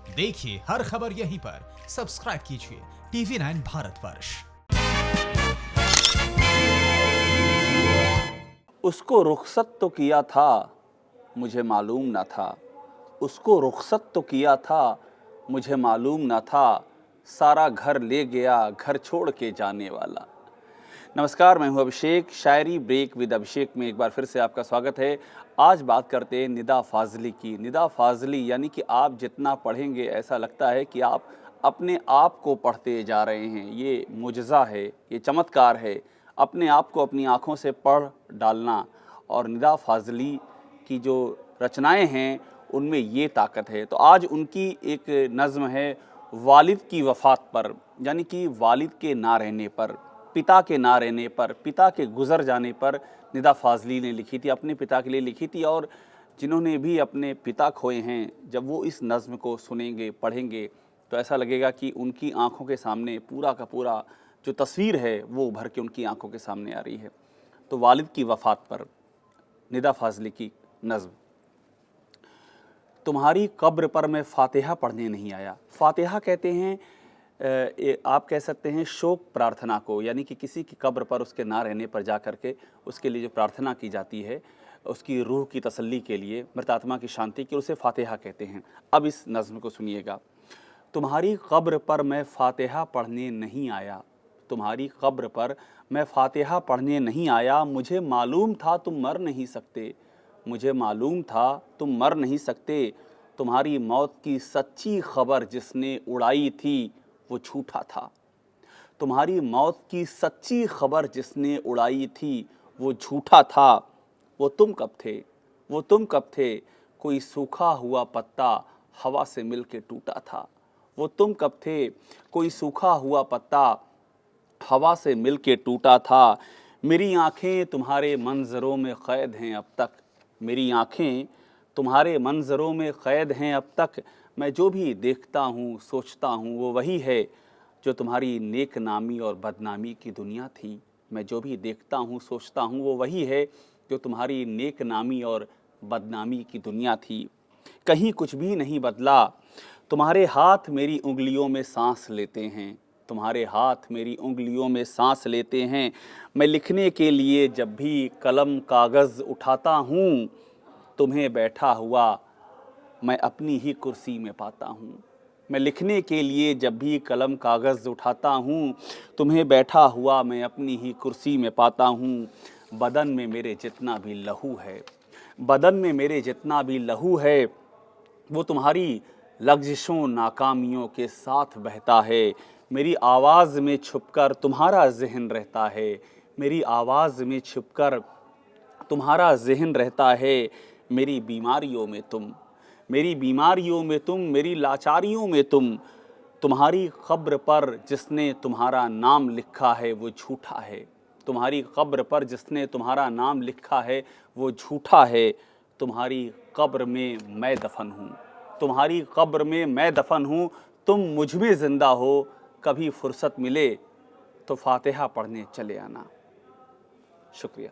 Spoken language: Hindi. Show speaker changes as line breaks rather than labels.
देखिए हर खबर यहीं पर, सब्सक्राइब कीजिए TV9 भारतवर्ष।
उसको रुखसत तो किया था, मुझे मालूम न था। उसको रुखसत तो किया था, मुझे मालूम न था। सारा घर ले गया, घर छोड़ के जाने वाला। नमस्कार, मैं हूं अभिषेक। शायरी ब्रेक विद अभिषेक में एक बार फिर से आपका स्वागत है। आज बात करते हैं निदा फाजली की। निदा फाजली यानी कि आप जितना पढ़ेंगे ऐसा लगता है कि आप अपने आप को पढ़ते जा रहे हैं। ये मुजज़ा है, ये चमत्कार है, अपने आप को अपनी आँखों से पढ़ डालना। और निदा फाजली की जो रचनाएं हैं उनमें ये ताकत है। तो आज उनकी एक नज़्म है वालिद की वफ़ात पर, यानी कि वालिद के ना रहने पर, पिता के ना रहने पर, पिता के गुज़र जाने पर निदा फाजली ने लिखी थी, अपने पिता के लिए लिखी थी। और जिन्होंने भी अपने पिता खोए हैं, जब वो इस नज़्म को सुनेंगे, पढ़ेंगे तो ऐसा लगेगा कि उनकी आँखों के सामने पूरा का पूरा जो तस्वीर है वो उभर के उनकी आँखों के सामने आ रही है। तो वालिद की वफ़ात पर निदा फाजली की नज़्म। तुम्हारी कब्र पर मैं फ़ातिहा पढ़ने नहीं आया। फ़ातिहा कहते हैं आप कह सकते हैं शोक प्रार्थना को, यानी कि किसी की कब्र पर उसके ना रहने पर जा कर के उसके लिए जो प्रार्थना की जाती है, उसकी रूह की तसल्ली के लिए, मृतात्मा की शांति के, उसे फ़ातिहा कहते हैं। अब इस नज़्म को सुनिएगा। तुम्हारी कब्र पर मैं फ़ातिहा पढ़ने नहीं आया। तुम्हारी कब्र पर मैं फ़ातिहा पढ़ने नहीं आया। मुझे मालूम था तुम मर नहीं सकते। मुझे मालूम था तुम मर नहीं सकते। तुम्हारी मौत की सच्ची खबर जिसने उड़ाई थी वो झूठा था। तुम्हारी मौत की सच्ची खबर जिसने उड़ाई थी वो झूठा था। वो तुम कब थे, वो तुम कब थे, कोई सूखा हुआ पत्ता हवा से मिल के टूटा था। वो तुम कब थे, कोई सूखा हुआ पत्ता हवा से मिल के टूटा था। मेरी आँखें तुम्हारे मंज़रों में क़ैद हैं अब तक। मेरी आँखें तुम्हारे मंज़रों में क़ैद हैं अब तक। मैं जो भी देखता हूँ सोचता हूँ वो वही है जो तुम्हारी नेक नामी और बदनामी की दुनिया थी। मैं जो भी देखता हूँ सोचता हूँ वो वही है जो तुम्हारी नेक नामी और बदनामी की दुनिया थी। कहीं कुछ भी नहीं बदला। तुम्हारे हाथ मेरी उंगलियों में सांस लेते हैं। तुम्हारे हाथ मेरी उंगलियों में सांस लेते हैं। मैं लिखने के लिए जब भी कलम कागज़ उठाता हूँ, तुम्हें बैठा हुआ मैं अपनी ही कुर्सी में पाता हूँ। मैं लिखने के लिए जब भी कलम कागज़ उठाता हूँ, तुम्हें बैठा हुआ मैं अपनी ही कुर्सी में पाता हूँ। बदन में मेरे जितना भी लहू है, बदन में मेरे जितना भी लहू है, वो तुम्हारी लग़ज़िशों नाकामियों के साथ बहता है। मेरी आवाज़ में छुपकर तुम्हारा ज़हन रहता है। मेरी आवाज़ में छुपकर तुम्हारा ज़हन रहता है। मेरी बीमारियों में तुम, मेरी बीमारियों में तुम, मेरी लाचारियों में तुम। तुम्हारी कब्र पर जिसने तुम्हारा नाम लिखा है वो झूठा है। तुम्हारी कब्र पर जिसने तुम्हारा नाम लिखा है वो झूठा है। तुम्हारी कब्र में मैं दफन हूँ, तुम्हारी कब्र में मैं दफन हूँ। तुम मुझ में ज़िंदा हो, कभी फुर्सत मिले तो फ़ातिहा पढ़ने चले आना। शुक्रिया।